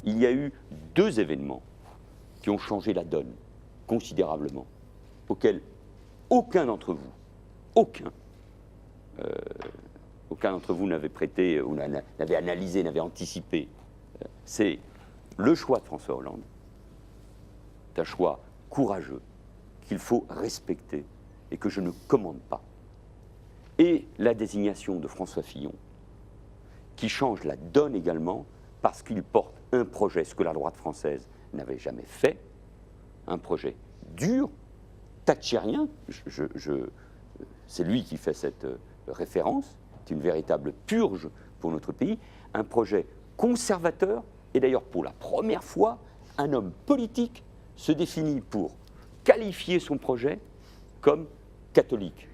Il y a eu deux événements qui ont changé la donne considérablement, auxquels aucun d'entre vous, aucun d'entre vous n'avait prêté, ou n'avait analysé, n'avait anticipé. C'est le choix de François Hollande. C'est un choix courageux qu'il faut respecter et que je ne commande pas. Et la désignation de François Fillon, qui change la donne également, parce qu'il porte un projet, ce que la droite française n'avait jamais fait, un projet dur, thatchérien, c'est lui qui fait cette référence, c'est une véritable purge pour notre pays, un projet conservateur, et d'ailleurs pour la première fois, un homme politique se définit pour qualifier son projet comme catholique.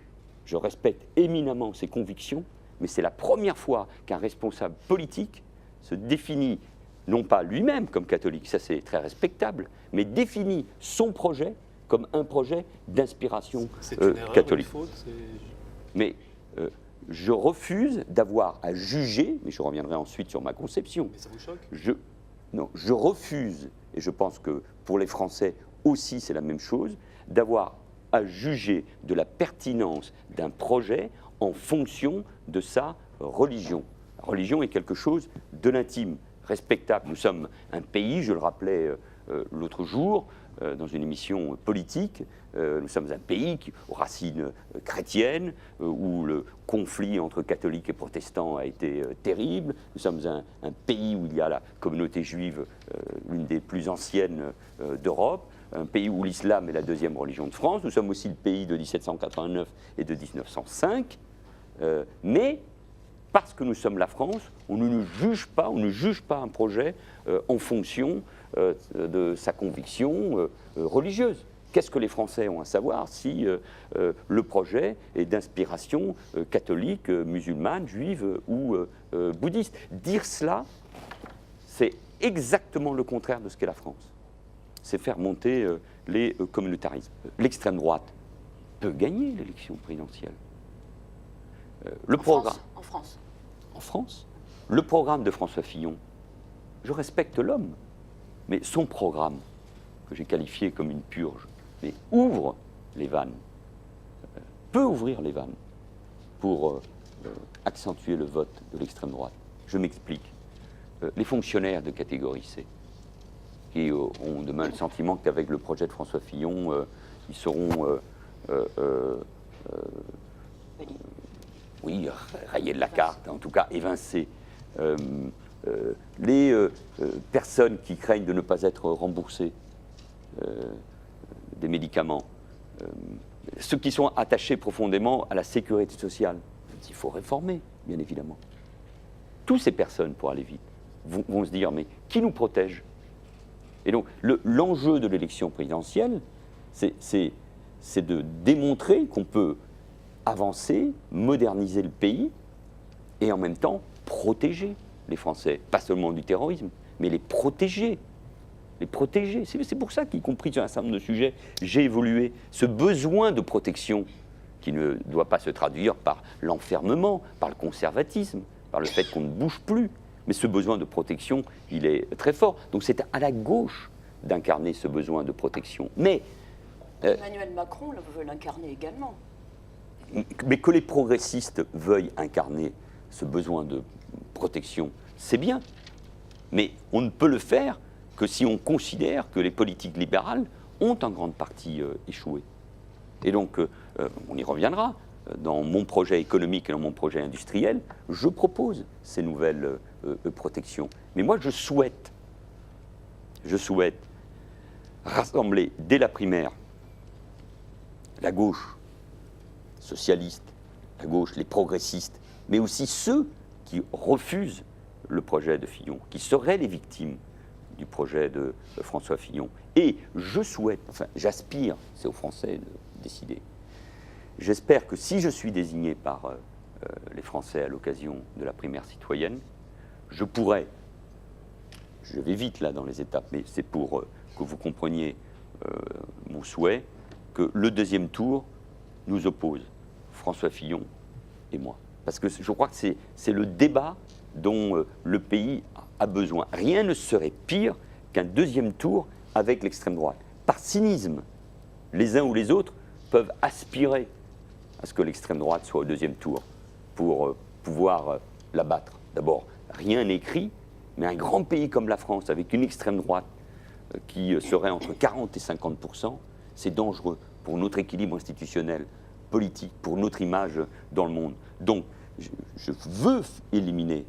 Je respecte éminemment ses convictions, mais c'est la première fois qu'un responsable politique se définit, non pas lui-même comme catholique, ça c'est très respectable, mais définit son projet comme un projet d'inspiration catholique. Une faute, mais je refuse d'avoir à juger, mais je reviendrai ensuite sur ma conception. Mais ça vous choque? Non, je refuse, et je pense que pour les Français aussi c'est la même chose, d'avoir à juger de la pertinence d'un projet en fonction de sa religion. La religion est quelque chose de l'intime, respectable. Nous sommes un pays, je le rappelais l'autre jour, dans une émission politique, nous sommes un pays aux racines chrétiennes, où le conflit entre catholiques et protestants a été terrible. Nous sommes un pays où il y a la communauté juive, l'une des plus anciennes d'Europe, un pays où l'islam est la deuxième religion de France. Nous sommes aussi le pays de 1789 et de 1905. Mais parce que nous sommes la France, on ne juge pas un projet en fonction de sa conviction religieuse. Qu'est-ce que les Français ont à savoir si le projet est d'inspiration catholique, musulmane, juive ou bouddhiste? Dire cela, c'est exactement le contraire de ce qu'est la France. C'est faire monter les communautarismes. L'extrême droite peut gagner l'élection présidentielle. En France. En France. Le programme de François Fillon, je respecte l'homme, mais son programme, que j'ai qualifié comme une purge, mais ouvre les vannes, peut ouvrir les vannes pour accentuer le vote de l'extrême droite. Je m'explique. Les fonctionnaires de catégorie C, qui ont demain le sentiment qu'avec le projet de François Fillon, ils seront rayés de la carte, en tout cas évincés. Les personnes qui craignent de ne pas être remboursées des médicaments, ceux qui sont attachés profondément à la sécurité sociale, il faut réformer, bien évidemment. Toutes ces personnes, pour aller vite, vont se dire, mais qui nous protège? Et donc, l'enjeu de l'élection présidentielle, c'est de démontrer qu'on peut avancer, moderniser le pays, et en même temps protéger les Français, pas seulement du terrorisme, mais les protéger. Les protéger. C'est pour ça qu'y compris sur un certain nombre de sujets, j'ai évolué. Ce besoin de protection qui ne doit pas se traduire par l'enfermement, par le conservatisme, par le fait qu'on ne bouge plus. Mais ce besoin de protection, il est très fort. Donc c'est à la gauche d'incarner ce besoin de protection. Mais Emmanuel Macron veut l'incarner également. Mais que les progressistes veuillent incarner ce besoin de protection, c'est bien. Mais on ne peut le faire que si on considère que les politiques libérales ont en grande partie échoué. Et donc, on y reviendra, dans mon projet économique et dans mon projet industriel, je propose ces nouvelles protections. Mais moi, je souhaite rassembler dès la primaire la gauche socialiste, la gauche, les progressistes, mais aussi ceux qui refusent le projet de Fillon, qui seraient les victimes du projet de François Fillon. Et je souhaite, enfin j'aspire, c'est aux Français de décider, j'espère que si je suis désigné par les Français à l'occasion de la primaire citoyenne, je pourrai, je vais vite là dans les étapes, mais c'est pour que vous compreniez mon souhait, que le deuxième tour nous oppose François Fillon et moi. Parce que je crois que c'est le débat dont le pays a besoin. Rien ne serait pire qu'un deuxième tour avec l'extrême droite. Par cynisme, les uns ou les autres peuvent aspirer à ce que l'extrême droite soit au deuxième tour pour pouvoir la battre. D'abord, rien n'est écrit, mais un grand pays comme la France, avec une extrême droite qui serait entre 40 et 50%, c'est dangereux pour notre équilibre institutionnel, politique, pour notre image dans le monde. Donc, je veux éliminer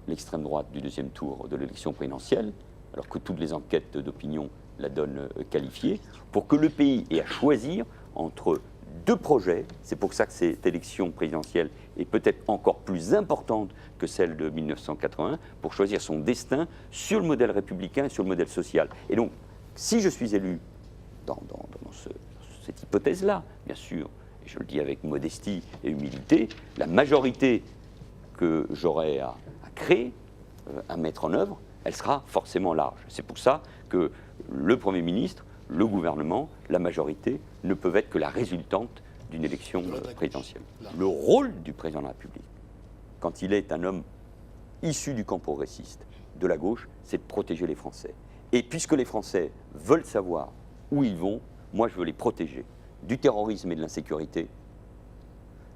l'extrême droite du deuxième tour de l'élection présidentielle, alors que toutes les enquêtes d'opinion la donnent qualifiée, pour que le pays ait à choisir entre deux projets. C'est pour ça que cette élection présidentielle est peut-être encore plus importante que celle de 1981, pour choisir son destin sur le modèle républicain et sur le modèle social. Et donc, si je suis élu dans cette hypothèse-là, bien sûr, et je le dis avec modestie et humilité, la majorité que j'aurai à créer, à mettre en œuvre, elle sera forcément large. C'est pour ça que le Premier ministre, le gouvernement, la majorité ne peuvent être que la résultante d'une élection présidentielle. Le rôle du président de la République, quand il est un homme issu du camp progressiste, de la gauche, c'est de protéger les Français. Et puisque les Français veulent savoir où ils vont, moi je veux les protéger du terrorisme et de l'insécurité,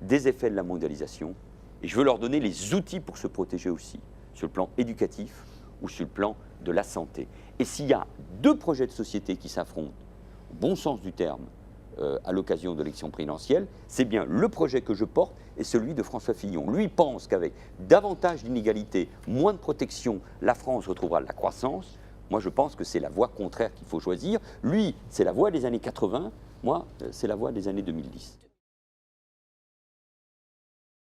des effets de la mondialisation, et je veux leur donner les outils pour se protéger aussi, sur le plan éducatif ou sur le plan de la santé. Et s'il y a deux projets de société qui s'affrontent, au bon sens du terme, à l'occasion de l'élection présidentielle, c'est bien le projet que je porte et celui de François Fillon. Lui pense qu'avec davantage d'inégalités, moins de protection, la France retrouvera de la croissance. Moi, je pense que c'est la voie contraire qu'il faut choisir. Lui, c'est la voie des années 80. Moi, c'est la voie des années 2010.